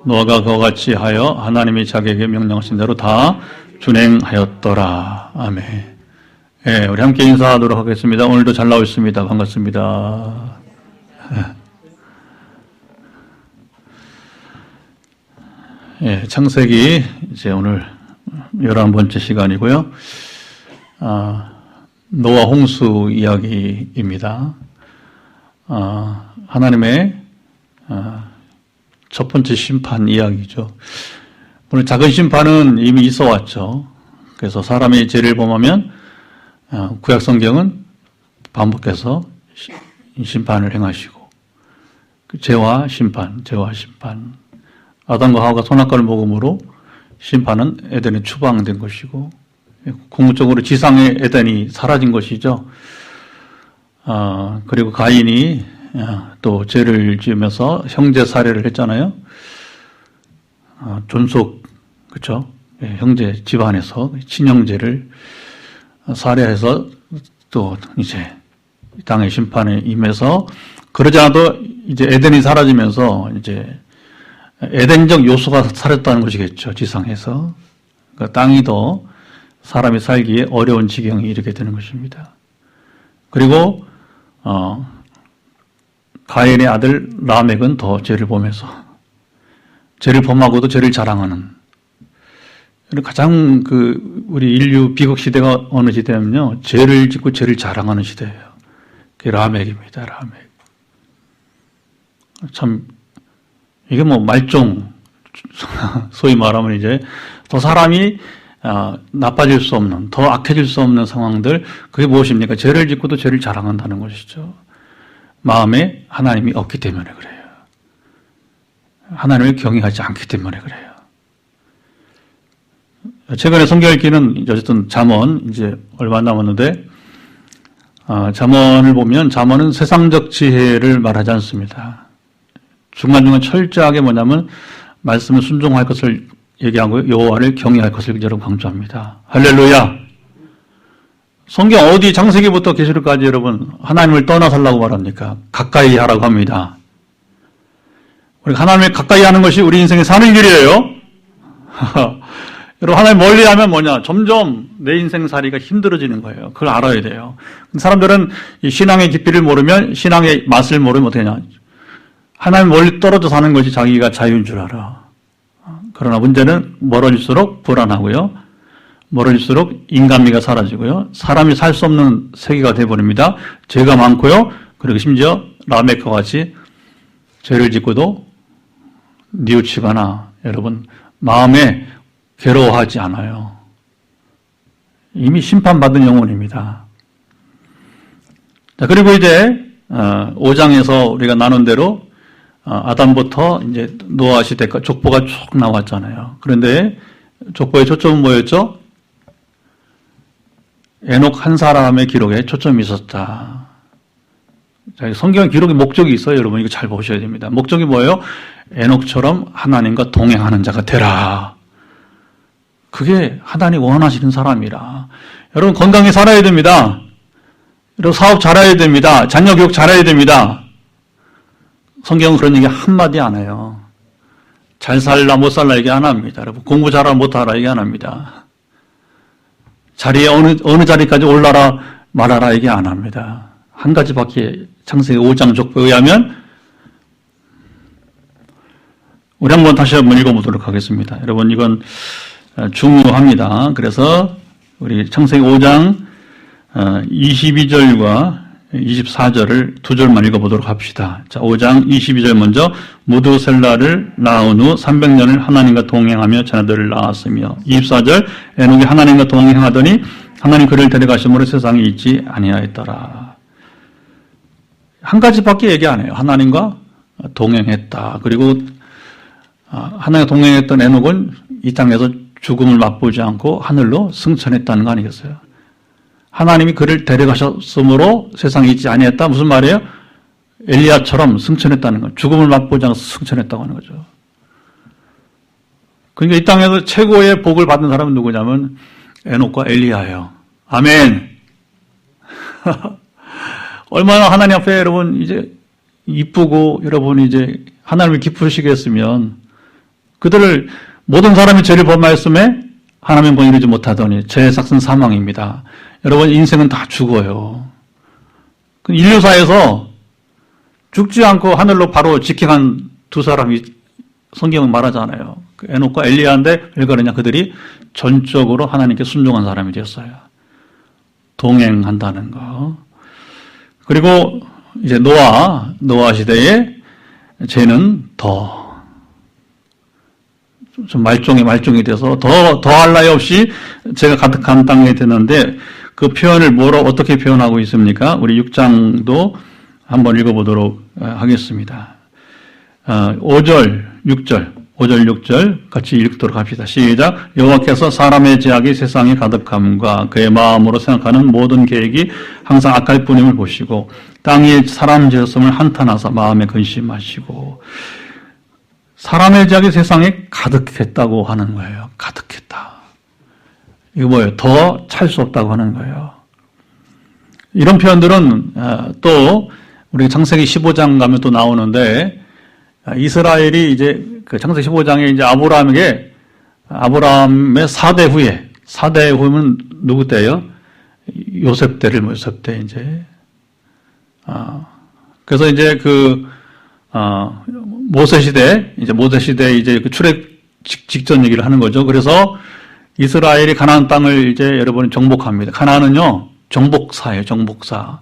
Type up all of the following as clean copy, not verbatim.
노아가 그와 같이 하여 하나님이 자기에게 명령하신 대로 다 준행하였더라. 아멘. 예, 우리 함께 인사하도록 하겠습니다. 오늘도 잘 나와 있습니다. 반갑습니다. 예, 창세기 이제 오늘 11번째 시간이고요. 노아 홍수 이야기입니다. 하나님의 첫 번째 심판 이야기죠. 오늘 작은 심판은 이미 있어 왔죠. 그래서 사람이 죄를 범하면 구약 성경은 반복해서 심판을 행하시고 죄와 심판. 아담과 하와가 선악과를 먹음으로 심판은 에덴에 추방된 것이고 궁극적으로 지상의 에덴이 사라진 것이죠. 그리고 가인이 또 죄를 지으면서 형제 살해를 했잖아요. 존속, 그렇죠? 형제 집안에서 친형제를 살해해서 또 이제 땅의 심판에 임해서 그러지 않아도 이제 에덴이 사라지면서 이제 에덴적 요소가 사라졌다는 것이겠죠. 지상에서. 그러니까 땅이 더 사람이 살기에 어려운 지경에 이르게 되는 것입니다. 그리고 가인의 아들 라멕은 더 죄를 범해서 죄를 범하고도 죄를 자랑하는 가장 우리 인류 비극 시대가 어느 시대냐면요, 죄를 짓고 죄를 자랑하는 시대예요. 그게 라멕입니다. 라멕. 참 이게 뭐 말종 소위 말하면 이제 더 사람이 나빠질 수 없는, 더 악해질 수 없는 상황들, 그게 무엇입니까? 죄를 짓고도 죄를 자랑한다는 것이죠. 마음에 하나님이 없기 때문에 그래요. 하나님을 경외하지 않기 때문에 그래요. 최근에 성경 읽기는 어쨌든 잠언 이제 얼마 남았는데 잠언을 보면 잠언은 세상적 지혜를 말하지 않습니다. 중간중간 철저하게 뭐냐면 말씀을 순종할 것을 얘기하고 여호와를 경외할 것을 여러분 강조합니다. 할렐루야. 성경 어디 창세기부터 계시록까지 여러분 하나님을 떠나 살라고 말합니까? 가까이 하라고 합니다. 우리가 하나님을 가까이 하는 것이 우리 인생의 사는 길이에요. 여러분 하나님 멀리 하면 뭐냐? 점점 내 인생 살이가 힘들어지는 거예요. 그걸 알아야 돼요. 사람들은 이 신앙의 깊이를 모르면 신앙의 맛을 모르면 어떻게 하냐? 하나님 멀리 떨어져 사는 것이 자기가 자유인 줄 알아. 그러나 문제는 멀어질수록 불안하고요. 멀어질수록 인간미가 사라지고요. 사람이 살 수 없는 세계가 되어버립니다. 죄가 많고요. 그리고 심지어 라멕과 같이 죄를 짓고도 뉘우치거나 여러분 마음에 괴로워하지 않아요. 이미 심판받은 영혼입니다. 자, 그리고 이제 5장에서 우리가 나눈 대로 아담부터 이제 노아 시대까지 족보가 쭉 나왔잖아요. 그런데 족보의 초점은 뭐였죠? 에녹 한 사람의 기록에 초점이 있었다. 자, 성경 기록의 목적이 있어요. 여러분 이거 잘 보셔야 됩니다. 목적이 뭐예요? 에녹처럼 하나님과 동행하는 자가 되라. 그게 하나님 원하시는 사람이라. 여러분 건강히 살아야 됩니다. 여러분 사업 잘해야 됩니다. 자녀 교육 잘해야 됩니다. 성경은 그런 얘기 한마디 안 해요. 잘 살라 못 살라 얘기 안 합니다. 여러분 공부 잘하라 못하라 얘기 안 합니다. 자리에 어느 자리까지 올라라 말아라 얘기 안 합니다. 한 가지밖에 창세기 5장 족보에 의하면 우리 한번 다시 한번 읽어보도록 하겠습니다. 여러분 이건 중요합니다. 그래서 우리 창세기 5장 22절과 24절을 두 절만 읽어보도록 합시다. 자, 5장 22절 먼저 무드셀라를 낳은 후 300년을 하나님과 동행하며 자녀들을 낳았으며 24절 에녹이 하나님과 동행하더니 하나님 그를 데려가심으로 세상에 있지 아니하였더라. 한 가지밖에 얘기 안 해요. 하나님과 동행했다. 그리고 하나님과 동행했던 에녹은 이 땅에서 죽음을 맛보지 않고 하늘로 승천했다는 거 아니겠어요? 하나님이 그를 데려가셨으므로 세상에 있지 아니했다. 무슨 말이에요? 엘리야처럼 승천했다는 거. 죽음을 맛보지 않고 승천했다고 하는 거죠. 그러니까 이 땅에서 최고의 복을 받은 사람은 누구냐면 에녹과 엘리야예요. 아멘. 얼마나 하나님 앞에 여러분 이제 이쁘고 여러분 이제 하나님을 기쁘시게 했으면 그들을 모든 사람이 죄를 범하였음에 하나님의 본을 이루지 못하더니 죄의 삭은 사망입니다. 여러분 인생은 다 죽어요. 인류사에서 죽지 않고 하늘로 바로 직행한 두 사람이 성경은 말하잖아요. 에녹과 엘리야인데 왜 그러냐? 그들이 전적으로 하나님께 순종한 사람이 되었어요. 동행한다는 거. 그리고 이제 노아 시대에 죄는 좀 말종이 돼서 더할 나위 없이 죄가 가득한 땅에 되는데 그 표현을 어떻게 표현하고 있습니까? 우리 6장도 한번 읽어보도록 하겠습니다. 5절, 6절 같이 읽도록 합시다. 시작. 여호와께서 사람의 죄악이 세상에 가득함과 그의 마음으로 생각하는 모든 계획이 항상 악할 뿐임을 보시고 땅 위에 사람 죄성을 한탄하사 마음에 근심하시고 사람의 죄악이 세상에 가득했다고 하는 거예요. 가득했다. 이거 뭐예요? 더 찰 수 없다고 하는 거예요. 이런 표현들은 또 우리 창세기 15장 가면 또 나오는데 이스라엘이 이제 그 창세기 15장에 이제 아브라함의 4대 후면 누구 때예요? 요셉 때 이제 그래서 이제 모세 시대 이제 그 출애굽 직전 얘기를 하는 거죠. 그래서 이스라엘이 가나안 땅을 이제 여러분이 정복합니다. 가나안은요 정복사예요. 정복사.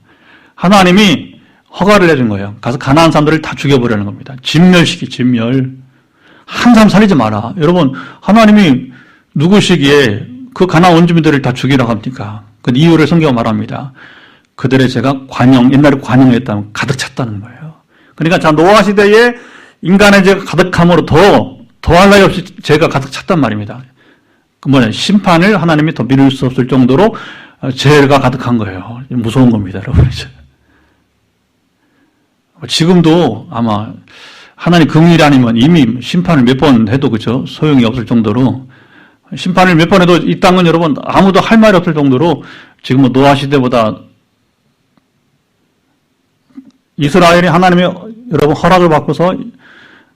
하나님이 허가를 내준 거예요. 가서 가나안 사람들을 다 죽여버리는 겁니다. 진멸. 한 사람 살리지 마라. 여러분 하나님이 누구시기에 그 가나안 원주민들을 다 죽이라고 합니까? 그 이유를 성경은 말합니다. 그들의 죄가 옛날에 관용했다면 가득 찼다는 거예요. 그러니까 자 노아 시대에 인간의 죄가 가득함으로 더할 나위 없이 죄가 가득 찼단 말입니다. 심판을 하나님이 더 미룰 수 없을 정도로 죄가 가득한 거예요. 무서운 겁니다, 여러분. 지금도 아마 하나님 긍휼이 아니면 이미 심판을 몇 번 해도 그죠? 소용이 없을 정도로 심판을 몇 번 해도 이 땅은 여러분 아무도 할 말이 없을 정도로 지금 노아 시대보다 이스라엘이 하나님의 여러분 허락을 받고서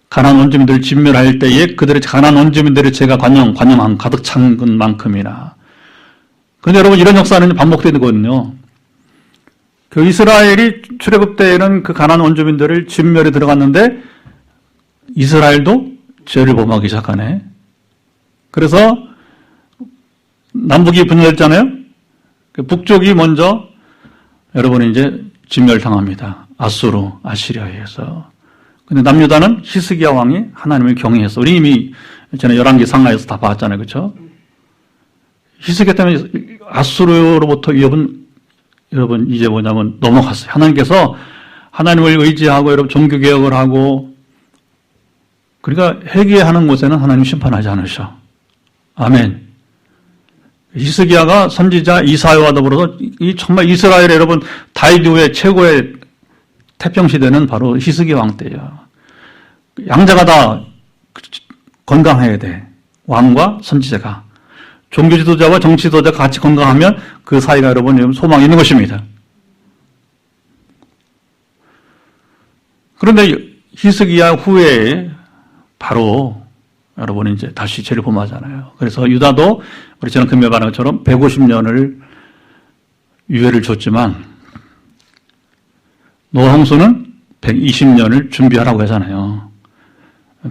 가나안 원주민들을 진멸할 때에 그들의 가나안 원주민들의 죄가 관용한 가득 찬 것만큼이나. 그런데 여러분 이런 역사는 반복되거든요. 그 이스라엘이 출애굽 때에는 그 가나안 원주민들을 진멸에 들어갔는데 이스라엘도 죄를 범하기 시작하네. 그래서 남북이 분열했잖아요. 북쪽이 먼저 여러분이 이제 진멸당합니다. 아시리아에 의해서. 근데 남유다는 히스기야 왕이 하나님을 경외해서 우리 이미 전에 11개 상하에서 다 봤잖아요. 그렇죠? 히스기야 때문에 아수르로부터 위협은 여러분 이제 뭐냐면 넘어갔어요. 하나님께서 하나님을 의지하고 여러분 종교개혁을 하고 그러니까 회개하는 곳에는 하나님 심판하지 않으셔. 아멘. 히스기야가 선지자 이사야와 더불어서 정말 이스라엘 여러분 다윗 이후에 최고의 태평시대는 바로 히스기야 왕 때예요. 양자가 다 건강해야 돼. 왕과 선지자가. 종교 지도자와 정치 지도자가 같이 건강하면 그 사이가 여러분 소망이 있는 것입니다. 그런데 히스기야 후에 바로 여러분이 이제 다시 죄를 범하잖아요. 그래서 유다도 우리 저는 금메 말한 것처럼 150년을 유예를 줬지만 노아 홍수는 120년을 준비하라고 하잖아요.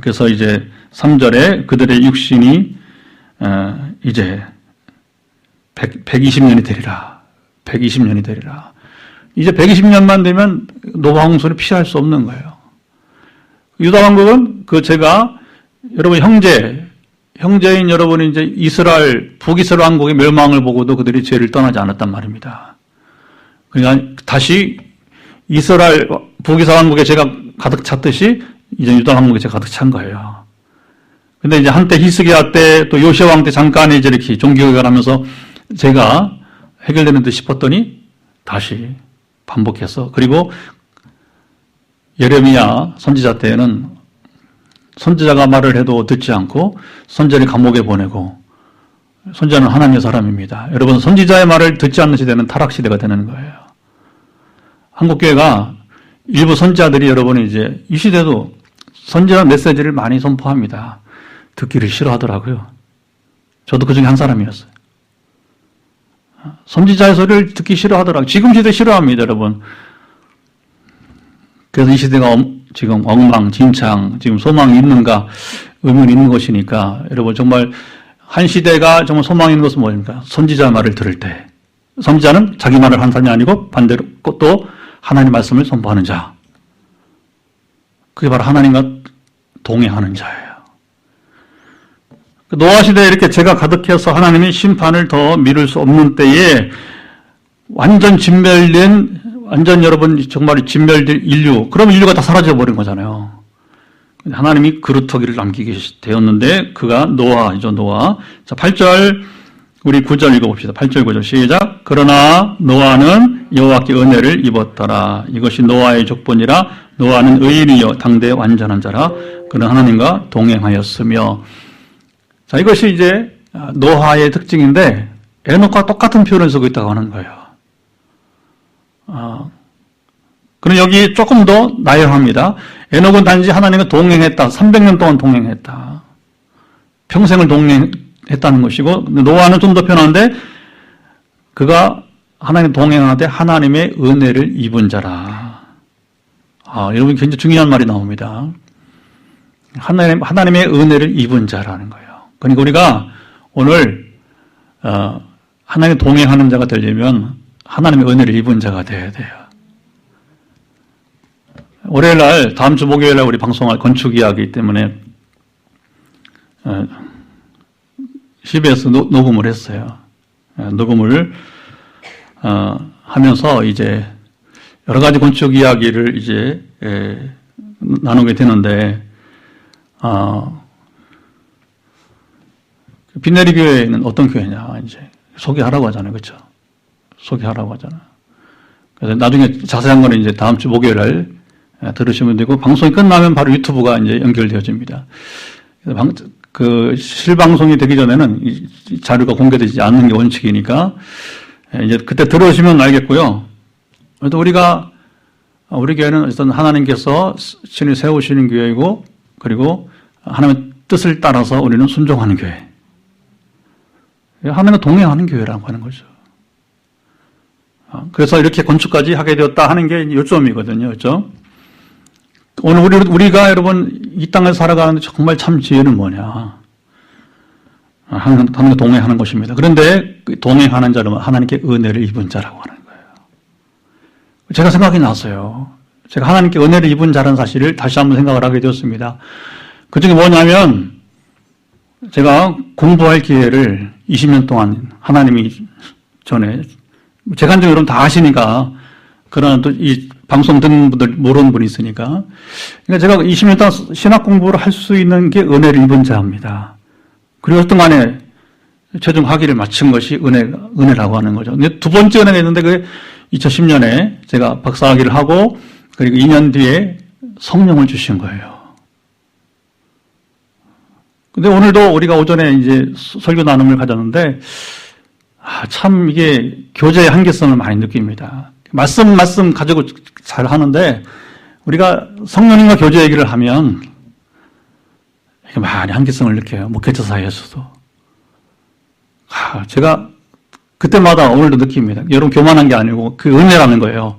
그래서 이제 3절에 그들의 육신이 이제 120년이 되리라. 120년이 되리라. 이제 120년만 되면 노아 홍수를 피할 수 없는 거예요. 유다 왕국은 제가 여러분 형제인 여러분이 이제 북이스라엘 왕국의 멸망을 보고도 그들이 죄를 떠나지 않았단 말입니다. 그러니까 다시 북이스라엘 왕국에 죄가 가득 찼듯이 이제 유다 왕국에 죄가 가득 찬 거예요. 근데 이제 한때 히스기야 때 또 요시야 왕 때 잠깐 이제 이렇게 종교개혁을 하면서 죄가 해결되는 듯 싶었더니 다시 반복해서 그리고 예레미야 선지자 때에는 선지자가 말을 해도 듣지 않고 선지자를 감옥에 보내고 선지자는 하나님의 사람입니다. 여러분 선지자의 말을 듣지 않는 시대는 타락시대가 되는 거예요. 한국교회가 일부 선지자들이 여러분이 이제 이 시대도 선지자 메시지를 많이 선포합니다. 듣기를 싫어하더라고요. 저도 그 중에 한 사람이었어요. 선지자의 소리를 듣기 싫어하더라고요. 지금 시대 싫어합니다, 여러분. 그래서 이 시대가 지금 엉망진창, 지금 소망이 있는가 의문이 있는 것이니까 여러분 정말 한 시대가 정말 소망이 있는 것은 뭐입니까? 선지자 말을 들을 때. 선지자는 자기 말을 하는 사람이 아니고 반대로 또 하나님의 말씀을 선포하는 자. 그게 바로 하나님과 동행하는 자예요. 노아 시대에 이렇게 죄가 가득해서 하나님이 심판을 더 미룰 수 없는 때에 완전 여러분 정말 진멸될 인류, 그럼 인류가 다 사라져 버린 거잖아요. 하나님이 그루터기를 남기게 되었는데 그가 노아이죠, 노아. 자, 8절 우리 9절 읽어봅시다. 8절 9절 시작. 그러나 노아는 여호와께 은혜를 입었더라. 이것이 노아의 족본이라. 노아는 의인이요 당대 완전한 자라. 그는 하나님과 동행하였으며. 자, 이것이 이제 노아의 특징인데 에녹과 똑같은 표현을 쓰고 있다고 하는 거예요. 그럼 여기 조금 더 나열합니다. 에녹은 단지 하나님과 동행했다. 300년 동안 동행했다. 평생을 동행했다는 것이고, 노아는 좀 더 편한데, 그가 하나님 동행하되 하나님의 은혜를 입은 자라. 여러분 굉장히 중요한 말이 나옵니다. 하나님의 은혜를 입은 자라는 거예요. 그러니까 우리가 오늘, 하나님 동행하는 자가 되려면 하나님의 은혜를 입은 자가 되어야 돼요. 월요일 날, 다음 주 목요일 날 우리 방송할 건축 이야기 때문에 CBS 녹음을 했어요. 녹음을 하면서 이제 여러 가지 건축 이야기를 이제 나누게 되는데 빈내리 교회는 어떤 교회냐 이제 소개하라고 하잖아요, 그렇죠? 소개하라고 하잖아요. 그래서 나중에 자세한 거는 이제 다음 주 목요일 날 들으시면 되고, 방송이 끝나면 바로 유튜브가 이제 연결되어집니다. 그 실방송이 되기 전에는 이 자료가 공개되지 않는 게 원칙이니까 이제 그때 들으시면 알겠고요. 그래도 우리 교회는 어쨌든 하나님께서 신이 세우시는 교회이고, 그리고 하나님의 뜻을 따라서 우리는 순종하는 교회. 하나님과 동행하는 교회라고 하는 거죠. 그래서 이렇게 건축까지 하게 되었다 하는 게 요점이거든요. 그렇죠? 오늘 우리가 여러분 이 땅에서 살아가는데 정말 참 지혜는 뭐냐? 하나님과 동행하는 것입니다. 그런데 동행하는 자는 하나님께 은혜를 입은 자라고 하는 거예요. 제가 생각이 났어요. 제가 하나님께 은혜를 입은 자라는 사실을 다시 한번 생각을 하게 되었습니다. 그중에 뭐냐면 제가 공부할 기회를 20년 동안 하나님이 전에 재간증 여러분 다 아시니까, 그러나 또 이 방송 듣는 분들 모르는 분이 있으니까. 그러니까 제가 20년 동안 신학 공부를 할 수 있는 게 은혜를 입은 자입니다. 그리고 어떤 간에 최종 학위를 마친 것이 은혜라고 하는 거죠. 근데 두 번째 은혜가 있는데 그게 2010년에 제가 박사학위를 하고, 그리고 2년 뒤에 성령을 주신 거예요. 근데 오늘도 우리가 오전에 이제 설교 나눔을 가졌는데, 참 이게 교제의 한계성을 많이 느낍니다. 말씀 가지고 잘 하는데 우리가 성령님과 교제 얘기를 하면 많이 한계성을 느껴요. 목회자 사이에서도. 제가 그때마다 오늘도 느낍니다. 여러분 교만한 게 아니고 그 은혜라는 거예요.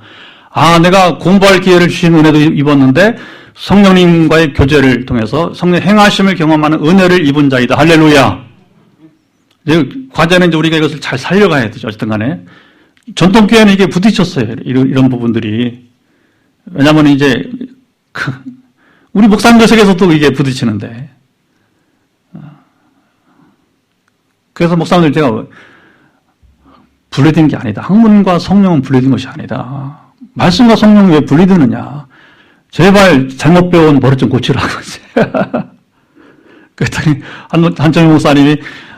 내가 공부할 기회를 주신 은혜도 입었는데 성령님과의 교제를 통해서 성령 행하심을 경험하는 은혜를 입은 자이다. 할렐루야. 과제는 이제 우리가 이것을 잘 살려가야 되죠. 어쨌든 간에. 전통교회는 이게 부딪혔어요. 이런 부분들이. 왜냐면 이제, 우리 목사님들 속에서도 이게 부딪히는데. 그래서 목사님들 제가 분리된 게 아니다. 학문과 성령은 분리된 것이 아니다. 말씀과 성령이 왜 분리되느냐. 제발 잘못 배운 버릇 좀 고치라고. 그랬더니 한정희 목사님이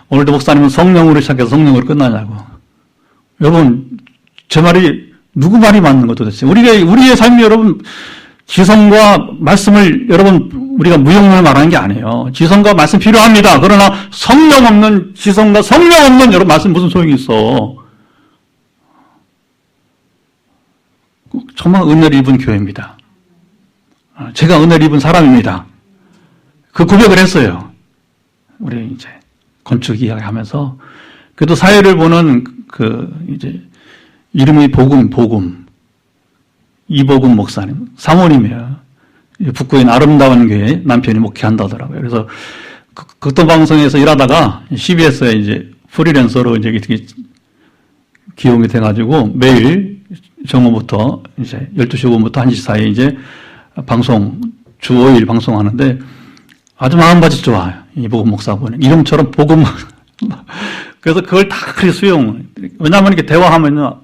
오늘도 목사님은 성령으로 시작해서 성령으로 끝나냐고. 여러분, 제 말이 누구 말이 맞는 거 도대체? 우리의 삶이 여러분 지성과 말씀을 여러분 우리가 무용론을 말하는 게 아니에요. 지성과 말씀 필요합니다. 그러나 성령 없는 지성과 성령 없는 여러분 말씀 무슨 소용이 있어? 정말 은혜를 입은 교회입니다. 제가 은혜를 입은 사람입니다. 그 고백을 했어요. 우리 이제 건축 이야기 하면서. 그래도 사회를 보는 이제 이름이 복음. 이복음 목사님, 사모님이에요. 북구인 아름다운 교회 남편이 목회한다더라고요. 그래서 극동 방송에서 일하다가 CBS에 이제 프리랜서로 이제 기용이 돼가지고 매일 정오부터 이제 12시 5분부터 1시 사이에 이제 주 5일 방송하는데 아주 마음밭이 좋아요. 이복음 목사분은. 이름처럼 복음. 그래서 그걸 다 그렇게 수용. 왜냐하면 이렇게 대화하면요.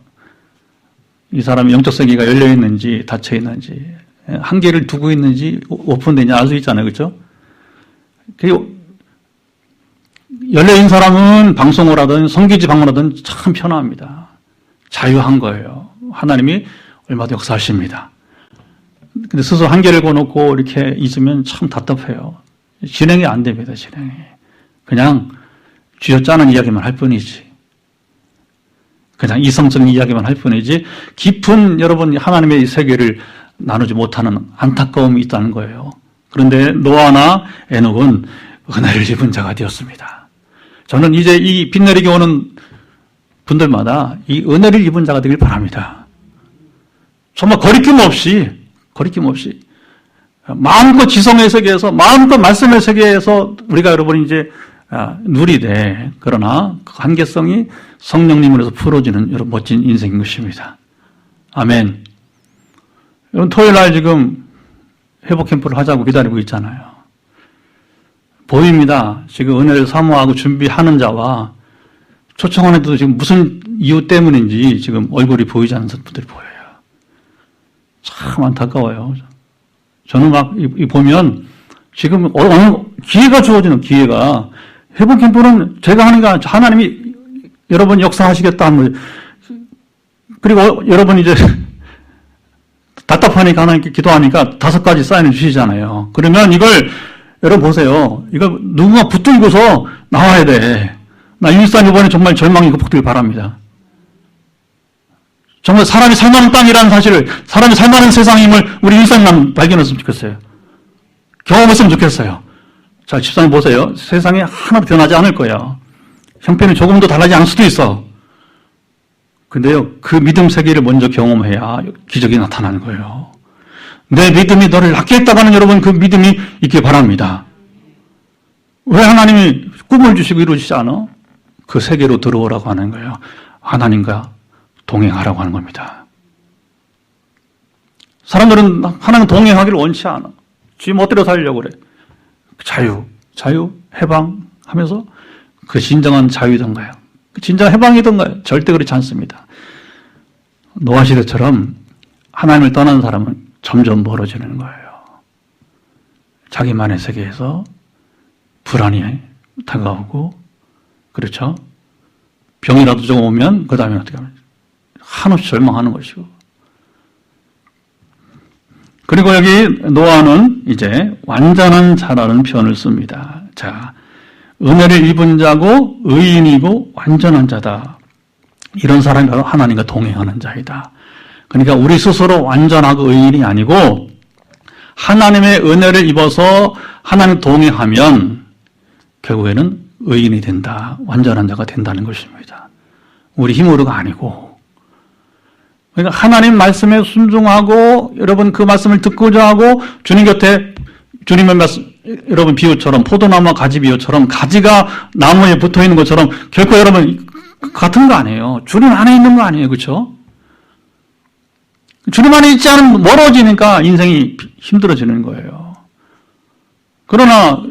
이 사람이 영적 세계가 열려 있는지 닫혀 있는지 한계를 두고 있는지 오픈되는지 알 수 있잖아요. 그렇죠? 그리고 열려 있는 사람은 방송을 하든 성기지 방문하든 참 편합니다. 자유한 거예요. 하나님이 얼마든지 역사하십니다. 근데 스스로 한계를 거놓고 이렇게 있으면 참 답답해요. 진행이 안 됩니다. 진행이. 그냥 쥐어짜는 이야기만 할 뿐이지. 그냥 이성적인 이야기만 할 뿐이지 깊은 여러분 하나님의 세계를 나누지 못하는 안타까움이 있다는 거예요. 그런데 노아나 에녹은 은혜를 입은 자가 되었습니다. 저는 이제 이 비 내리게 오는 분들마다 이 은혜를 입은 자가 되길 바랍니다. 정말 거리낌 없이 마음껏 지성의 세계에서 마음껏 말씀의 세계에서 우리가 여러분 이제 누리되 그러나 그 한계성이 성령님으로서 풀어지는 여러분 멋진 인생인 것입니다. 아멘. 여러분 토요일 날 지금 회복 캠프를 하자고 기다리고 있잖아요. 보입니다. 지금 은혜를 사모하고 준비하는 자와 초청하는 데도 지금 무슨 이유 때문인지 지금 얼굴이 보이지 않는 분들이 보여요. 참 안타까워요. 저는 막 보면 지금 어느 기회가 주어지는 기회가 회복 캠프는 제가 하는 게 아니라 하나님이 여러분 역사하시겠다 하는 거예요. 그리고 여러분 이제 답답하니까 하나님께 기도하니까 5가지 사인을 주시잖아요. 그러면 이걸 여러분 보세요. 이걸 누군가 붙들고서 나와야 돼. 나 일산 이번에 정말 절망이 극복되길 바랍니다. 정말 사람이 살만한 땅이라는 사실을, 사람이 살만한 세상임을 우리 일산만 발견했으면 좋겠어요. 경험했으면 좋겠어요. 자, 집사님 보세요. 세상에 하나도 변하지 않을 거예요. 형편이 조금도 달라지지 않을 수도 있어. 근데요, 그 믿음 세계를 먼저 경험해야 기적이 나타나는 거예요. 내 믿음이 너를 낫게 했다고 하는 여러분 그 믿음이 있길 바랍니다. 왜 하나님이 꿈을 주시고 이루시지 않아? 그 세계로 들어오라고 하는 거예요. 하나님과 동행하라고 하는 겁니다. 사람들은 하나님 동행하기를 원치 않아. 지 멋대로 살려고 그래. 자유, 해방하면서 그 진정한 자유이던가요? 그 진정한 해방이던가요? 절대 그렇지 않습니다. 노아 시대처럼 하나님을 떠난 사람은 점점 멀어지는 거예요. 자기만의 세계에서 불안이 다가오고, 그렇죠? 병이라도 좀 오면 그 다음에 어떻게 하면 한없이 절망하는 것이고. 그리고 여기 노아는 이제 완전한 자라는 표현을 씁니다. 자, 은혜를 입은 자고 의인이고 완전한 자다. 이런 사람이 바로 하나님과 동행하는 자이다. 그러니까 우리 스스로 완전하고 의인이 아니고 하나님의 은혜를 입어서 하나님 동행하면 결국에는 의인이 된다. 완전한 자가 된다는 것입니다. 우리 힘으로가 아니고. 그러니까 하나님 말씀에 순종하고 여러분 그 말씀을 듣고자 하고 주님 곁에 주님의 말씀, 여러분 비유처럼 포도나무와 가지 비유처럼 가지가 나무에 붙어 있는 것처럼 결코 여러분 같은 거 아니에요. 주님 안에 있는 거 아니에요. 그렇죠? 주님 안에 있지 않으면 멀어지니까 인생이 힘들어지는 거예요. 그러나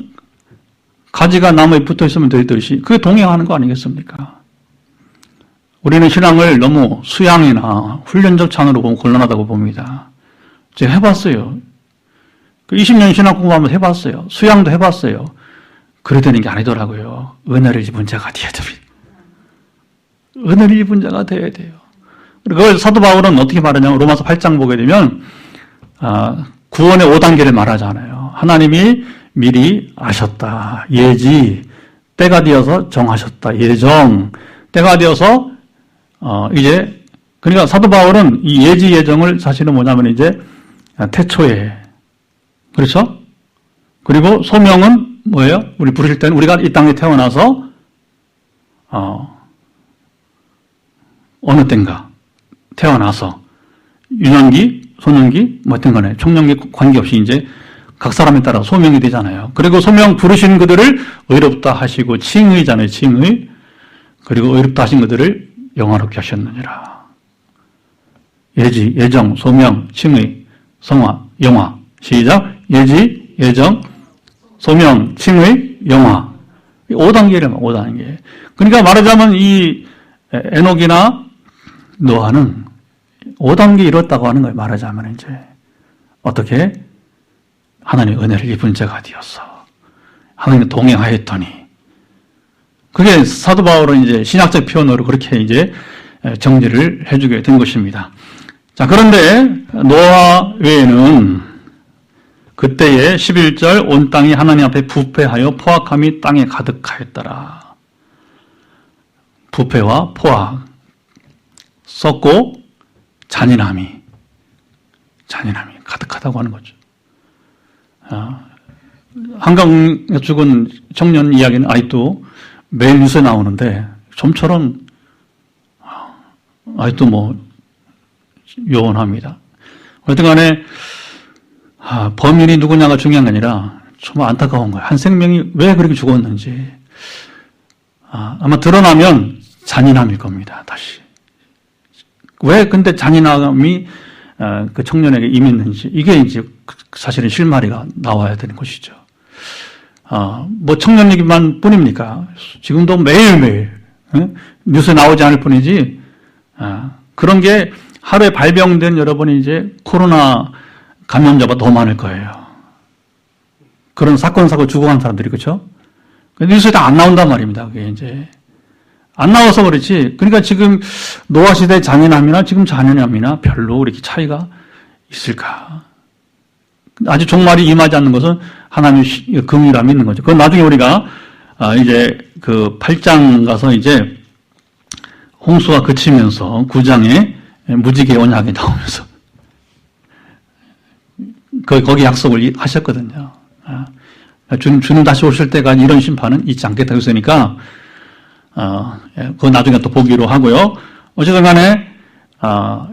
가지가 나무에 붙어 있으면 되듯이 그게 동행하는 거 아니겠습니까? 우리는 신앙을 너무 수양이나 훈련적 찬으로 보면 곤란하다고 봅니다. 제가 해봤어요. 20년 신앙 공부하면서 해봤어요. 수양도 해봤어요. 그래 되는 게 아니더라고요. 은혜를 입은 자가 되어야 됩니다. 은혜를 입은 자가 되어야 돼요. 그걸 사도 바울은 어떻게 말하냐면 로마서 8장 보게 되면 구원의 5단계를 말하잖아요. 하나님이 미리 아셨다. 예지. 때가 되어서 정하셨다. 예정. 때가 되어서 이제 그러니까 사도 바울은 이 예지 예정을 사실은 뭐냐면 이제 태초에 그렇죠? 그리고 소명은 뭐예요? 우리 부르실 때는 우리가 이 땅에 태어나서 어느 때인가 태어나서 유년기, 소년기, 뭐 어떤 간에 청년기 관계없이 이제 각 사람에 따라 소명이 되잖아요. 그리고 소명 부르신 그들을 의롭다 하시고 칭의잖아요. 칭의. 그리고 의롭다 하신 그들을 영화롭게 하셨느니라. 예지, 예정, 소명, 칭의, 성화, 영화. 시작. 예지, 예정, 소명, 칭의, 영화. 5단계래요. 5단계. 그러니까 말하자면 이 에녹이나 노아는 5단계 이뤘다고 하는 거예요. 말하자면 이제 어떻게 하나님의 은혜를 입은 자가 되었어. 하나님과 동행하였더니. 그게 사도 바울은 이제 신학적 표현으로 그렇게 이제 정리를 해주게 된 것입니다. 자, 그런데 노아 외에는 그때의 11절 온 땅이 하나님 앞에 부패하여 포악함이 땅에 가득하였더라. 부패와 포악, 썩고 잔인함이 가득하다고 하는 거죠. 한강에 죽은 청년 이야기는 아직도 매일 뉴스에 나오는데 좀처럼 아직도 뭐 요원합니다. 어쨌든 간에 범인이 누구냐가 중요한 게 아니라 정말 안타까운 거예요. 한 생명이 왜 그렇게 죽었는지. 아마 드러나면 잔인함일 겁니다. 다시. 왜 근데 잔인함이 그 청년에게 임했는지 이게 이제 사실은 실마리가 나와야 되는 것이죠. 뭐 청년 얘기만 뿐입니까? 지금도 매일매일 뉴스에 나오지 않을 뿐이지 그런 게 하루에 발병된 여러분이 이제 코로나 감염자가 더 많을 거예요. 그런 사건 사고 죽어간 사람들이 그렇죠? 뉴스에 다 안 나온단 말입니다. 그게 이제 안 나와서 그렇지. 그러니까 지금 노아 시대 잔인함이나 지금 잔인함이나 별로 이렇게 차이가 있을까? 아직 종말이 임하지 않는 것은 하나님의 긍휼함이 있는 거죠. 그건 나중에 우리가 이제 그 8장 가서 이제 홍수가 그치면서 9장에 무지개 언약이 나오면서 거기 약속을 하셨거든요. 주님 다시 오실 때까지 이런 심판은 있지 않겠다 했으니까 그거 나중에 또 보기로 하고요. 어쨌든 간에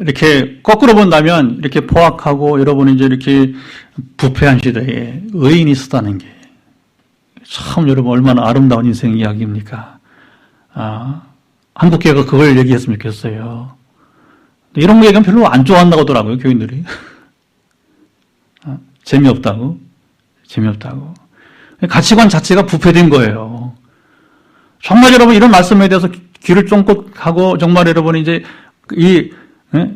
이렇게 거꾸로 본다면 이렇게 포악하고 여러분이 이제 이렇게 부패한 시대에 의인이 있었다는 게 참 여러분 얼마나 아름다운 인생 이야기입니까? 한국교회가 그걸 얘기했으면 좋겠어요. 이런 거 얘기하면 별로 안 좋아한다고 하더라고요, 교인들이. 재미없다고. 가치관 자체가 부패된 거예요. 정말 여러분 이런 말씀에 대해서 귀를 쫑긋 하고 정말 여러분이 이제 이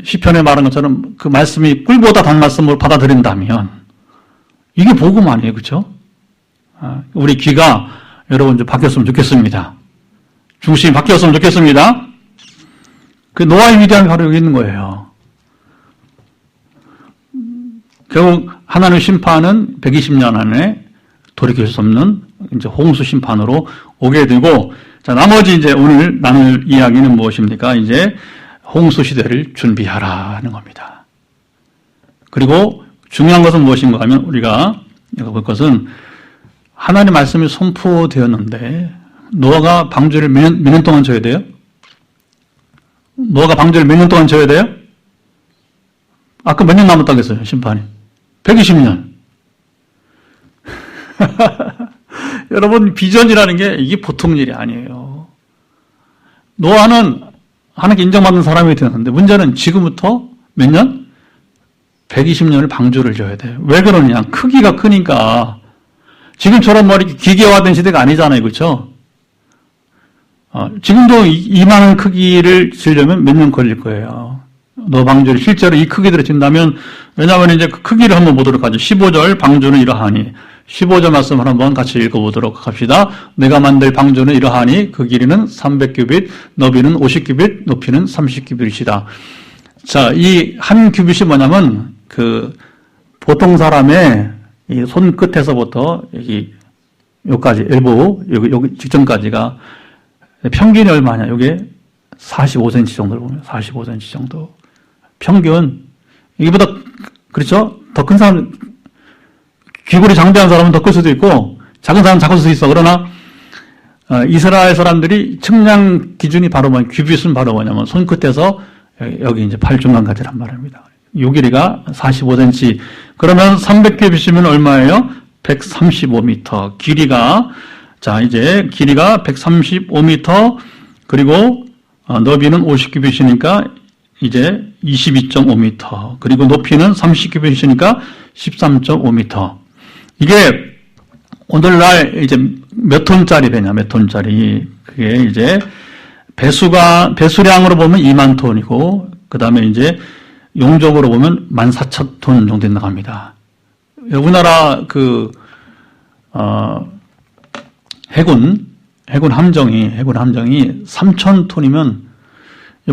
시편에 말한 것처럼 그 말씀이 꿀보다 단 말씀으로 받아들인다면 이게 복음 아니에요, 그렇죠? 우리 귀가 여러분 좀 바뀌었으면 좋겠습니다. 중심이 바뀌었으면 좋겠습니다. 그 노아의 위대함이 바로 여기 있는 거예요. 결국 하나님의 심판은 120년 안에 돌이킬 수 없는 이제 홍수 심판으로 오게 되고, 자, 나머지 이제 오늘 나눌 이야기는 무엇입니까? 이제 홍수 시대를 준비하라는 겁니다. 그리고 중요한 것은 무엇인가 하면 우리가 볼 것은 하나님의 말씀이 선포되었는데 노아가 방주를 몇 년 동안 져야 돼요? 노아가 방주를 몇 년 동안 져야 돼요? 아까 몇 년 남았다고 했어요, 심판이? 120년. 여러분, 비전이라는 게 이게 보통 일이 아니에요. 노아는 하나님께 인정받는 사람이 되었는데 문제는 지금부터 몇 년? 120년을 방주를 져야 돼요. 왜 그러냐? 크기가 크니까. 지금처럼 뭐 이렇게 기계화된 시대가 아니잖아요. 그렇죠? 지금도 이만한 크기를 지려면 몇 년 걸릴 거예요. 노아 방주를 실제로 이 크기대로 진다면, 왜냐하면 이제 그 크기를 한번 보도록 하죠. 15절 방주는 이러하니. 15절 말씀을 한번 같이 읽어보도록 합시다. 내가 만들 방주는 이러하니 그 길이는 300규빗, 너비는 50규빗, 높이는 30규빗이다. 자, 이 한 규빗이 뭐냐면 그 보통 사람의 이 손끝에서부터 여기까지 엘보 여기 직전까지가 평균이 얼마냐? 이게 45cm 정도를 보면 45cm 정도. 평균 이보다 그렇죠? 더 큰 사람 귀골이 장대한 사람은 더 클 수도 있고 작은 사람 작을 수 있어. 그러나 이스라엘 사람들이 측량 기준이 바로 규빗은 바로 뭐냐면 손끝에서 여기 이제 팔 중간까지란 말입니다. 요 길이가 45cm. 그러면 300규빗이면 얼마예요? 135m. 길이가 자 이제 길이가 135m 그리고 너비는 50규빗이니까 이제 22.5m. 그리고 높이는 30규빗이니까 13.5m. 이게 오늘날 이제 몇 톤짜리 배냐, 몇 톤짜리. 그게 이제 배수량으로 보면 2만 톤이고, 그 다음에 이제 용적으로 보면 14,000톤 정도 나갑니다. 우리나라 해군 함정이 3,000톤이면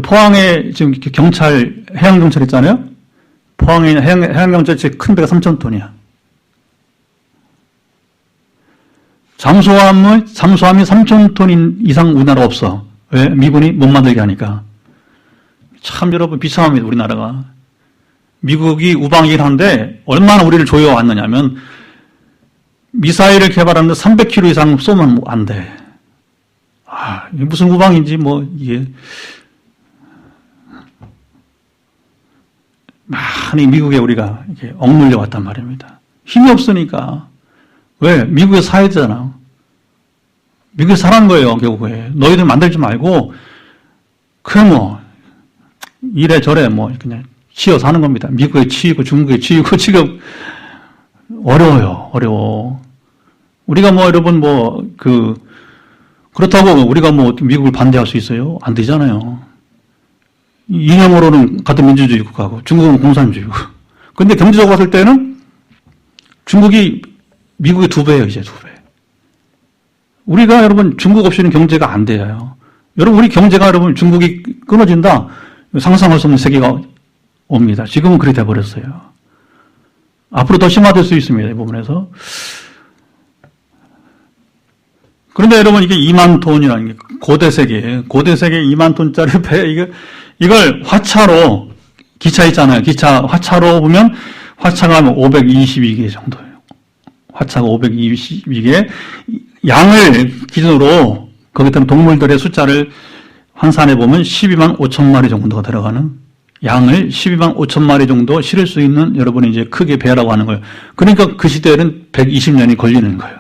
포항에 지금 경찰, 해양경찰 있잖아요? 포항에 해양경찰 제일 큰 배가 3,000톤이야. 잠수함이 3,000톤 이상 우리나라 없어. 왜? 미군이 못 만들게 하니까. 참 여러분 비참합니다, 우리나라가. 미국이 우방이긴 한데 얼마나 우리를 조여왔느냐면 미사일을 개발하는데 300km 이상 쏘면 안 돼. 이게 무슨 우방인지 이게 많이 미국에 우리가 이렇게 억눌려 왔단 말입니다. 힘이 없으니까. 왜? 미국에 사야 되잖아. 미국에 사는 거예요, 결국에. 너희들 만들지 말고, 이래저래 그냥 치여 사는 겁니다. 미국에 치이고, 중국에 치이고, 지금, 어려워. 우리가 여러분, 그렇다고 우리가 미국을 반대할 수 있어요? 안 되잖아요. 이념으로는 같은 민주주의 국가고, 중국은 공산주의고. 근데 경제적으로 봤을 때는 중국이 미국의 2배예요, 이제 2배. 우리가 여러분 중국 없이는 경제가 안 돼요. 여러분 우리 경제가 여러분 중국이 끊어진다? 상상할 수 없는 세계가 옵니다. 지금은 그렇게 돼버렸어요. 앞으로 더 심화될 수 있습니다, 이 부분에서. 그런데 여러분 이게 2만 톤이라는 게 고대 세계 2만 톤짜리 배, 이걸 화차로, 기차 있잖아요. 화차로 보면 화차가 522개 정도예요. 화차가 522개. 양을 기준으로 거기다 동물들의 숫자를 환산해 보면 12만 5천 마리 정도가 들어가는 양을 12만 5천 마리 정도 실을 수 있는 여러분이 이제 크게 배라고 하는 거예요. 그러니까 그 시대에는 120년이 걸리는 거예요.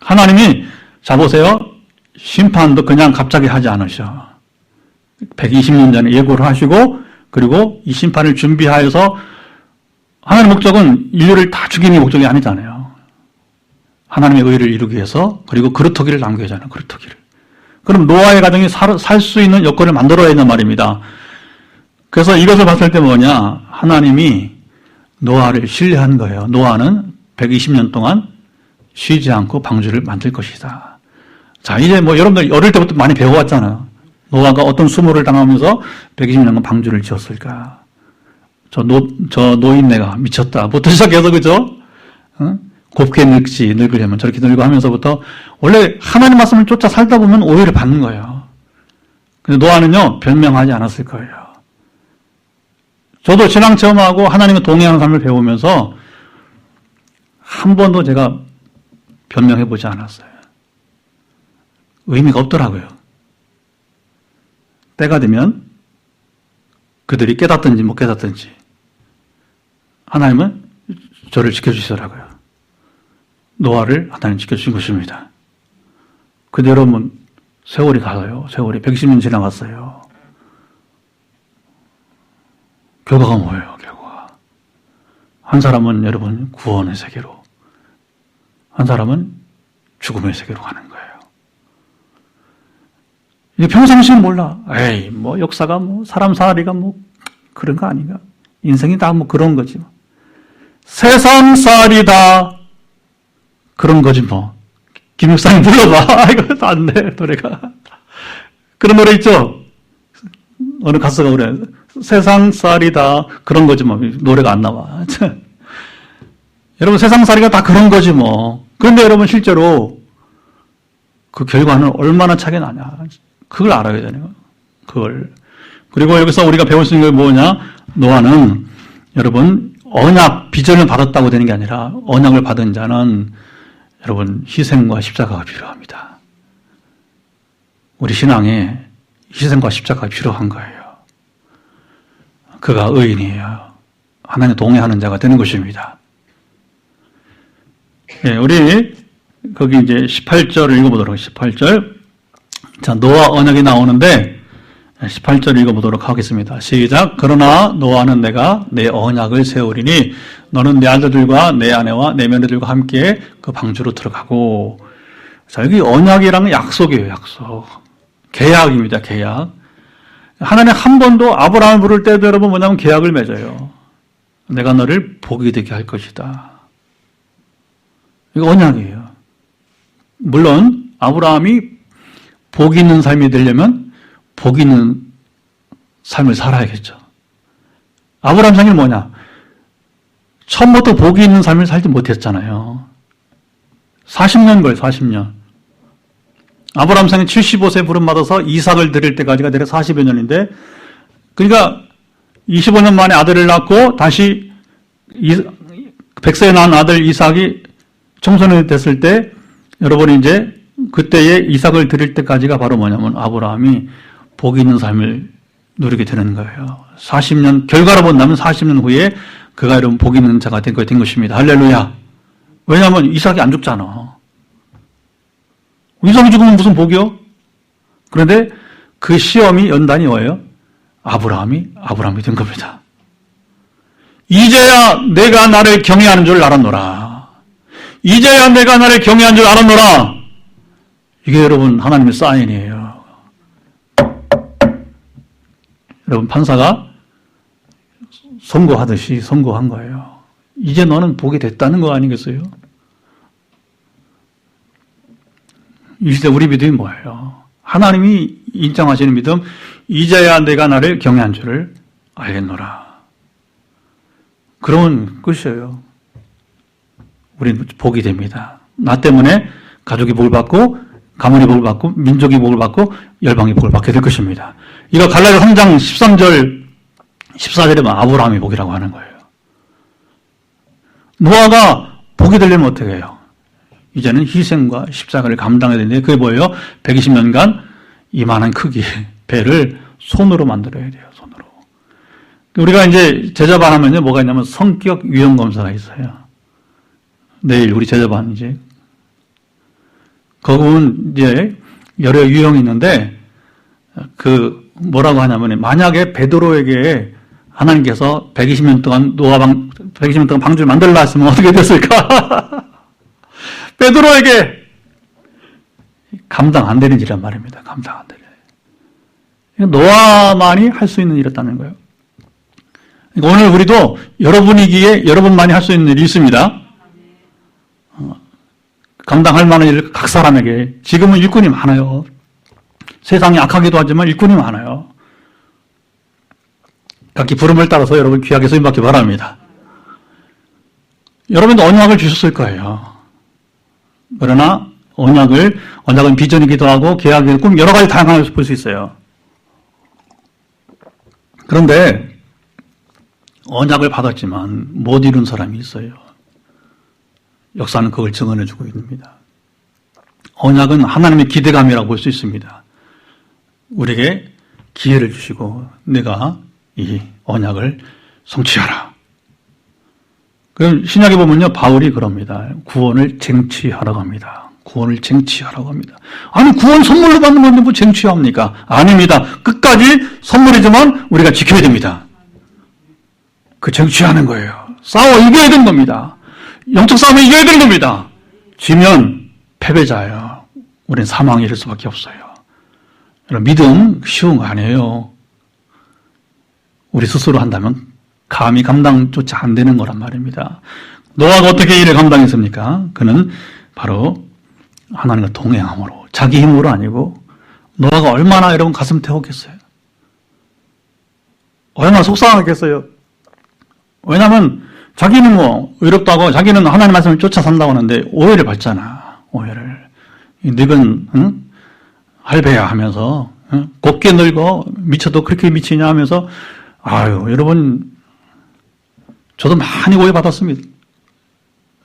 하나님이 자 보세요. 심판도 그냥 갑자기 하지 않으셔. 120년 전에 예고를 하시고 그리고 이 심판을 준비하여서 하나님의 목적은 인류를 다 죽이는 목적이 아니잖아요. 하나님의 의를 이루기 위해서 그리고 그루터기를 남겨야 하잖아요. 그루터기를. 그럼 노아의 가정이 살 수 있는 여건을 만들어야 한단 말입니다. 그래서 이것을 봤을 때 하나님이 노아를 신뢰한 거예요. 노아는 120년 동안 쉬지 않고 방주를 만들 것이다. 자, 이제 여러분들 어릴 때부터 많이 배워왔잖아요. 노아가 어떤 수모를 당하면서 120년간 방주를 지었을까. 저 노인네가 미쳤다. 부터 시작해서, 그죠? 곱게 늙으려면 저렇게 늙고 하면서부터 원래 하나님 말씀을 쫓아 살다 보면 오해를 받는 거예요. 근데 노아는요, 변명하지 않았을 거예요. 저도 신앙 체험하고 하나님과 동행하는 삶을 배우면서 한 번도 제가 변명해보지 않았어요. 의미가 없더라고요. 때가 되면 그들이 깨닫든지 못 깨닫든지 하나님은 저를 지켜주시더라고요. 노아를 하나님 지켜주신 것입니다. 근데 여러분 세월이 가요. 세월이 110년 지나갔어요. 결과가 뭐예요? 결과가 한 사람은 여러분 구원의 세계로, 한 사람은 죽음의 세계로 가는 거예요. 이게 평상시는 몰라. 에이, 역사가 사람살이가 그런 거 아닌가? 인생이 다 그런 거지. 세상살이다. 그런 거지 김육상이 불러봐. 이거 안 돼, 노래가. 그런 노래 있죠? 어느 가수가 그래. 세상살이다. 그런 거지 노래가 안 나와. 여러분 세상살이가 다 그런 거지 그런데 여러분 실제로 그 결과는 얼마나 차이가 나냐. 그걸 알아야 되네요. 그걸. 그리고 여기서 우리가 배울 수 있는 게 뭐냐? 노아는 여러분 언약, 비전을 받았다고 되는 게 아니라 언약을 받은 자는 여러분, 희생과 십자가가 필요합니다. 우리 신앙에 희생과 십자가가 필요한 거예요. 그가 의인이에요. 하나님 동의하는 자가 되는 것입니다. 네, 우리 거기 이제 18절을 읽어보도록 하겠습니다. 18절. 자, 노아 언약이 나오는데 18절 읽어보도록 하겠습니다. 시작. 그러나 노아는 내가 내 언약을 세우리니 너는 내 아들들과 내 아내와 내 며느리들과 함께 그 방주로 들어가고. 자, 여기 언약이란 약속이에요. 약속. 계약입니다. 계약. 하나님 한 번도 아브라함을 부를 때도 여러분 뭐냐면 계약을 맺어요. 내가 너를 복이 되게 할 것이다. 이거 언약이에요. 물론 아브라함이 복 있는 삶이 되려면 복 있는 삶을 살아야겠죠. 아브라함 생일 뭐냐? 처음부터 복이 있는 삶을 살지 못했잖아요. 40년 거예요. 40년. 아브라함 생일 75세 부름받아서 이삭을 드릴 때까지가 내가 40여 년인데, 그러니까 25년 만에 아들을 낳고 다시 100세에 낳은 아들 이삭이 청소년이 됐을 때 여러분이 이제 그때에 이삭을 드릴 때까지가 바로 뭐냐면 아브라함이 복이 있는 삶을 누리게 되는 거예요. 40년, 결과로 본다면 40년 후에 그가 여러분 복이 있는 자가 된 것입니다. 할렐루야. 왜냐하면 이삭이 안 죽잖아. 이삭이 죽으면 무슨 복이요? 그런데 그 시험이 연단이 뭐예요? 아브라함이 된 겁니다. 이제야 내가 나를 경외하는 줄 알았노라. 이제야 내가 나를 경외하는 줄 알았노라. 이게 여러분 하나님의 사인이에요. 여러분 판사가 선고하듯이 선고한 거예요. 이제 너는 복이 됐다는 거 아니겠어요? 이 시대 우리 믿음이 뭐예요? 하나님이 인정하시는 믿음, 이제야 내가 나를 경외한 줄을 알겠노라. 그런 끝이에요. 우리는 복이 됩니다. 나 때문에 가족이 복을 받고, 가문이 복을 받고, 민족이 복을 받고, 열방이 복을 받게 될 것입니다. 이거 갈라디아 3장 13절, 14절에 보면 아브라함이 복이라고 하는 거예요. 노아가 복이 되려면 어떻게 해요? 이제는 희생과 십자가를 감당해야 되는데 그게 뭐예요? 120년간 이만한 크기의 배를 손으로 만들어야 돼요. 손으로. 우리가 이제 제자반 하면요 뭐가 있냐면 성격 유형 검사가 있어요. 내일 우리 제자반 이제 거기는 이제 여러 유형이 있는데 그 뭐라고 하냐면 만약에 베드로에게 하나님께서 120년 동안 120년 동안 방주를 만들라 했으면 어떻게 됐을까? 베드로에게 감당 안 되는 일이란 말입니다. 감당 안 되는. 노아만이 할 수 있는 일이었다는 거예요. 오늘 우리도 여러분이기에 여러분만이 할 수 있는 일이 있습니다. 감당할 만한 일 각 사람에게. 지금은 일꾼이 많아요. 세상이 악하기도 하지만 일꾼이 많아요. 각기 부름을 따라서 여러분 귀하게 쓰임받기 바랍니다. 여러분도 언약을 주셨을 거예요. 그러나 언약은 비전이기도 하고 계약이기도 하고 여러 가지 다양한 것을 볼 수 있어요. 그런데 언약을 받았지만 못 이룬 사람이 있어요. 역사는 그걸 증언해주고 있습니다. 언약은 하나님의 기대감이라고 볼 수 있습니다. 우리에게 기회를 주시고 내가 이 언약을 성취하라. 그럼 신약에 보면요 바울이 그럽니다. 구원을 쟁취하라고 합니다. 구원을 쟁취하라고 합니다. 아니 구원 선물로 받는 건데 뭐 쟁취합니까? 아닙니다. 끝까지 선물이지만 우리가 지켜야 됩니다. 그 쟁취하는 거예요. 싸워 이겨야 되는 겁니다. 영적 싸움에 이겨야 되는 겁니다. 지면 패배자예요. 우리는 사망에 이를 수밖에 없어요. 여러분 믿음 쉬운 거 아니에요. 우리 스스로 한다면 감히 감당조차 안 되는 거란 말입니다. 노아가 어떻게 이를 감당했습니까? 그는 바로 하나님과 동행함으로, 자기 힘으로 아니고 노아가 얼마나 여러분 가슴 태웠겠어요? 얼마나 속상하겠어요? 왜냐하면 자기는 뭐 의롭다고 자기는 하나님 말씀을 쫓아 산다고 하는데 오해를 받잖아. 오해를. 늙은 할배야 하면서 곱게 늙어 미쳐도 그렇게 미치냐 하면서 아유 여러분 저도 많이 오해받았습니다.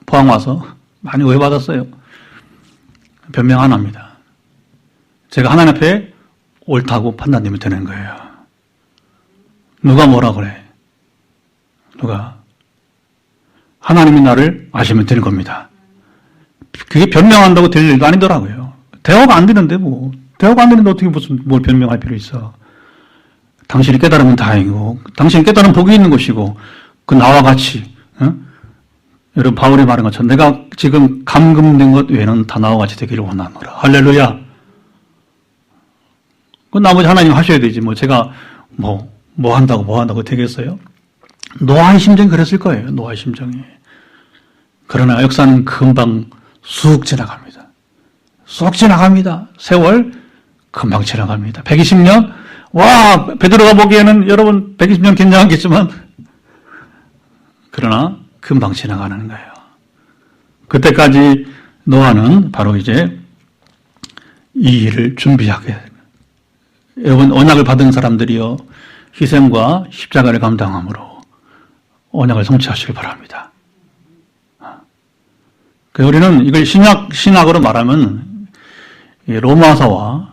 포항 와서 많이 오해받았어요. 변명 안 합니다. 제가 하나님 앞에 옳다고 판단되면 되는 거예요. 누가 뭐라 그래? 누가? 하나님이 나를 아시면 되는 겁니다. 그게 변명한다고 될 일도 아니더라고요. 대화가 안 되는데 뭐. 대화가 안 되는데 어떻게 무슨 뭘 변명할 필요 있어. 당신이 깨달으면 다행이고, 당신이 깨달으면 복이 있는 것이고, 그 나와 같이, 여러분 바울이 말한 것처럼 내가 지금 감금된 것 외에는 다 나와 같이 되기를 원하노라. 할렐루야. 그 나머지 하나님 하셔야 되지. 뭐 제가 뭐 한다고 되겠어요? 노아의 심정이 그랬을 거예요. 노아의 심정이. 그러나 역사는 금방 쑥 지나갑니다. 쑥 지나갑니다. 세월 금방 지나갑니다. 120년? 와, 베드로가 보기에는 여러분 120년 긴장하겠지만 그러나 금방 지나가는 거예요. 그때까지 노아는 바로 이제 이 일을 준비하게 됩니다. 여러분 언약을 받은 사람들이요 희생과 십자가를 감당함으로 언약을 성취하시길 바랍니다. 우리는 이걸 신학으로 말하면 로마서와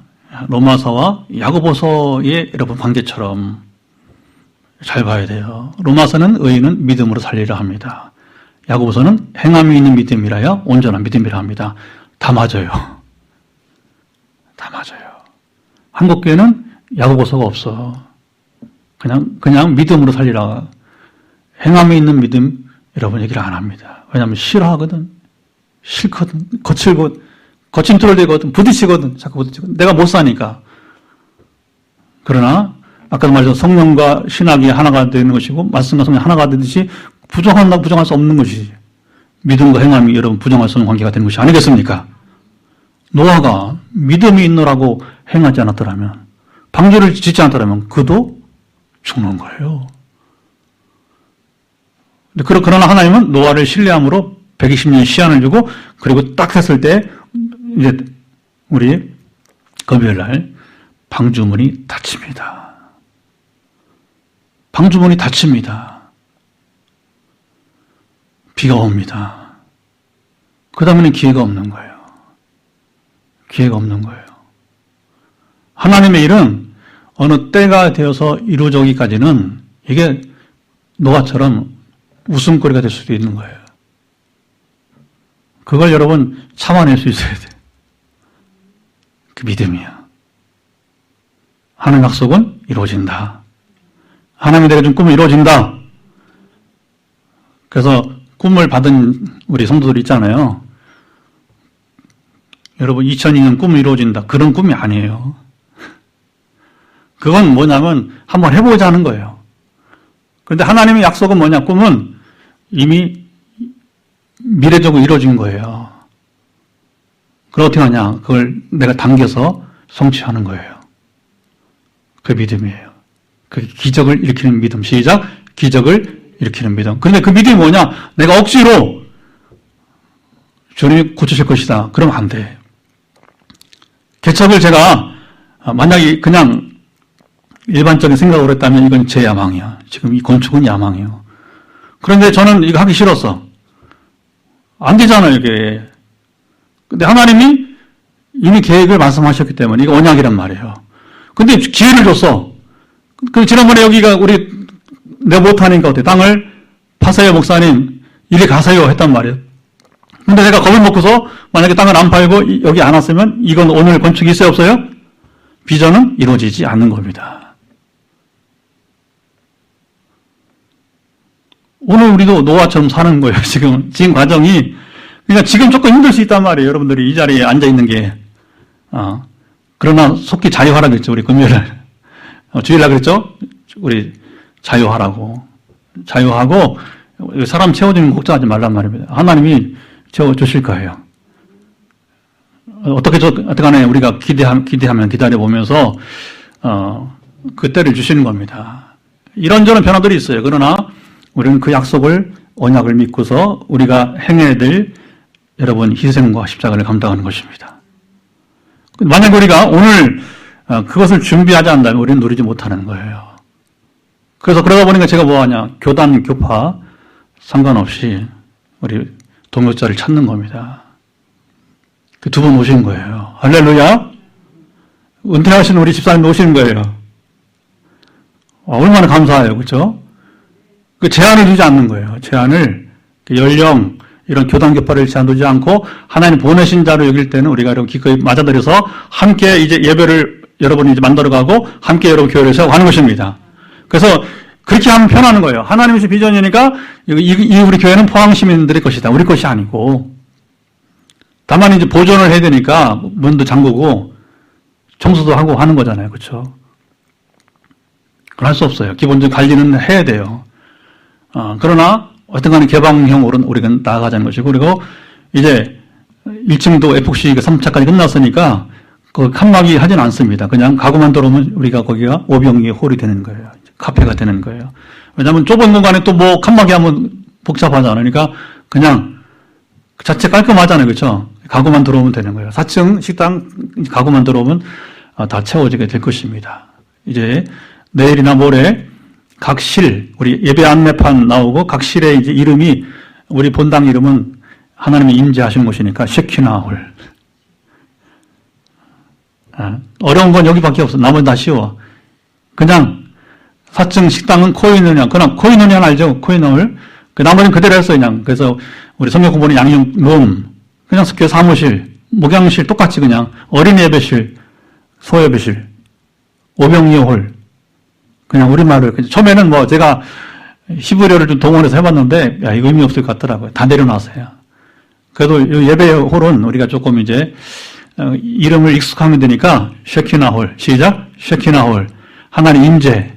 야고보서의 여러분 관계처럼 잘 봐야 돼요. 로마서는 의인은 믿음으로 살리라 합니다. 야고보서는 행함이 있는 믿음이라야 온전한 믿음이라 합니다. 다 맞아요. 다 맞아요. 한국교회는 야고보서가 없어. 그냥 믿음으로 살리라. 행함이 있는 믿음 여러분 얘기를 안 합니다. 왜냐하면 싫어하거든. 싫거든. 거친 뚫을 대거든. 부딪히거든. 자꾸 부딪히거든. 내가 못 사니까. 그러나 아까도 말했던 성령과 신학이 하나가 되는 것이고 말씀과 성령 하나가 되듯이 부정할 수 없는 것이지. 믿음과 행함이 여러분 부정할 수 없는 관계가 되는 것이 아니겠습니까? 노아가 믿음이 있노라고 행하지 않았더라면 방주를 짓지 않았더라면 그도 죽는 거예요. 그러나 하나님은 노아를 신뢰함으로 120년 시한을 주고 그리고 딱 했을 때 이제 우리 금요일 날 방주문이 닫힙니다. 방주문이 닫힙니다. 비가 옵니다. 그 다음에는 기회가 없는 거예요. 기회가 없는 거예요. 하나님의 일은 어느 때가 되어서 이루어지기까지는 이게 노아처럼 웃음거리가 될 수도 있는 거예요. 그걸 여러분 참아낼 수 있어야 돼요. 그 믿음이야. 하나님 약속은 이루어진다. 하나님이 내가 준 꿈은 이루어진다. 그래서 꿈을 받은 우리 성도들 있잖아요. 여러분 2002년 꿈이 이루어진다. 그런 꿈이 아니에요. 그건 뭐냐면 한번 해보자는 거예요. 그런데 하나님의 약속은 뭐냐? 꿈은 이미 미래적으로 이루어진 거예요. 그걸 어떻게 하냐? 그걸 내가 당겨서 성취하는 거예요. 그 믿음이에요. 그 기적을 일으키는 믿음. 시작. 기적을 일으키는 믿음. 그런데 그 믿음이 뭐냐? 내가 억지로 주님이 고치실 것이다. 그러면 안 돼. 개척을 제가 만약에 그냥 일반적인 생각으로 했다면 이건 제 야망이야. 지금 이 건축은 야망이에요. 그런데 저는 이거 하기 싫었어. 안 되잖아요, 이게. 근데 하나님이 이미 계획을 말씀하셨기 때문에 이거 언약이란 말이에요. 근데 기회를 줬어. 그 지난번에 여기가 내가 못하니까 어때? 땅을 파세요, 목사님. 이리 가세요 했단 말이에요. 근데 내가 겁을 먹고서 만약에 땅을 안 팔고 여기 안 왔으면 이건 오늘 건축이 있어요, 없어요? 비전은 이루어지지 않는 겁니다. 오늘 우리도 노아처럼 사는 거예요, 지금 과정이. 그러니까 지금 조금 힘들 수 있단 말이에요, 여러분들이 이 자리에 앉아있는 게. 그러나 속히 자유하라 그랬죠, 우리 금요일날. 주일날 그랬죠? 우리 자유하라고. 자유하고, 사람 채워주는 거 걱정하지 말란 말입니다. 하나님이 채워주실 거예요. 어떻게 간에 우리가 기대하면 기다려보면서, 그 때를 주시는 겁니다. 이런저런 변화들이 있어요. 그러나, 우리는 그 약속을, 언약을 믿고서 우리가 행해야 될 여러분 희생과 십자가를 감당하는 것입니다. 만약 우리가 오늘 그것을 준비하지 않는다면 우리는 누리지 못하는 거예요. 그래서 그러다 보니까 제가 뭐하냐. 교단, 교파 상관없이 우리 동역자를 찾는 겁니다. 두 분 오신 거예요. 할렐루야. 은퇴하신 우리 집사님 오시는 거예요. 얼마나 감사해요. 그렇죠? 그 제한을 두지 않는 거예요. 제한을 연령 이런 교단 교파를 제한 두지 않고 하나님 보내신 자로 여길 때는 우리가 이렇게 기꺼이 맞아들여서 함께 이제 예배를 여러분이 이제 만들어가고 함께 여러분 교회를 세워가는 것입니다. 그래서 그렇게 하면 편하는 거예요. 하나님의 비전이니까 이 우리 교회는 포항 시민들의 것이다. 우리 것이 아니고. 다만 이제 보존을 해야 되니까 문도 잠그고 청소도 하고 하는 거잖아요. 그렇죠? 그걸 할 수 없어요. 기본적인 관리는 해야 돼요. 그러나 어떤 간에 개방형으로 우리가 나아가자는 것이고, 그리고 이제 1층도 에폭시 3차까지 끝났으니까 그 칸막이 하진 않습니다. 그냥 가구만 들어오면 우리가 거기가 오병이의 홀이 되는 거예요. 카페가 되는 거예요. 왜냐하면 좁은 공간에 또 뭐 칸막이 하면 복잡하지 않으니까 그냥 그 자체 깔끔하잖아요. 그렇죠? 가구만 들어오면 되는 거예요. 4층 식당 가구만 들어오면 다 채워지게 될 것입니다. 이제 내일이나 모레 각 실, 우리 예배 안내판 나오고 각 실의 이제 이름이 우리 본당 이름은 하나님이 임재하시는 곳이니까 쉐키나홀. 어려운 건 여기밖에 없어. 나머지 다 쉬워. 그냥 4층 식당은 코이느냐, 그냥 코이느냐 알죠? 코이너홀. 그 나머지는 그대로 했어요. 그냥. 그래서 우리 성경 공부는 양육룸, 그냥 교회 사무실, 목양실 똑같이 그냥 어린이 예배실, 소예배실, 오병이홀. 그냥 우리말로. 처음에는 뭐 제가 히브리어를 좀 동원해서 해봤는데, 야, 이거 의미 없을 것 같더라고요. 다 내려놨어요. 그래도 예배홀은 우리가 조금 이제 이름을 익숙하면 되니까 쉐키나홀. 시작. 쉐키나홀. 하나님 임재.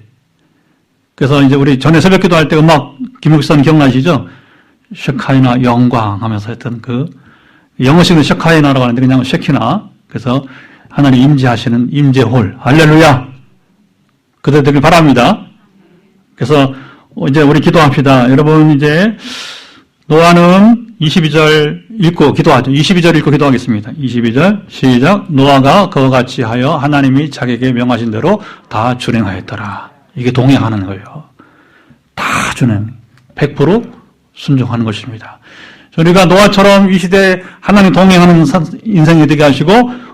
그래서 이제 우리 전에 새벽 기도할 때 음악 김육사님 기억나시죠? 쉐카이나 영광 하면서 했던 그 영어식은 쉐카이나라고 하는데 그냥 쉐키나. 그래서 하나님 임재하시는 임재홀. 할렐루야. 그대로 되길 바랍니다. 그래서 이제 우리 기도합시다. 여러분 이제 노아는 22절 읽고 기도하죠. 22절 읽고 기도하겠습니다. 22절 시작. 노아가 그와 같이 하여 하나님이 자기에게 명하신 대로 다 준행하였더라. 이게 동행하는 거예요. 다 준행. 100% 순종하는 것입니다. 우리가 노아처럼 이 시대에 하나님 동행하는 인생이 되게 하시고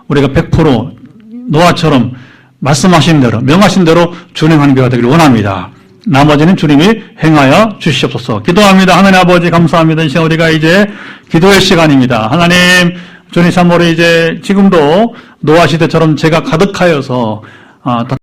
우리가 100% 노아처럼 말씀하신 대로 명하신 대로 준행하는 교회가 되기를 원합니다. 나머지는 주님이 행하여 주시옵소서. 기도합니다. 하나님 아버지 감사합니다. 이 시간 우리가 이제 기도의 시간입니다. 하나님 주님 참으로 이제 지금도 노아 시대처럼 죄가 가득하여서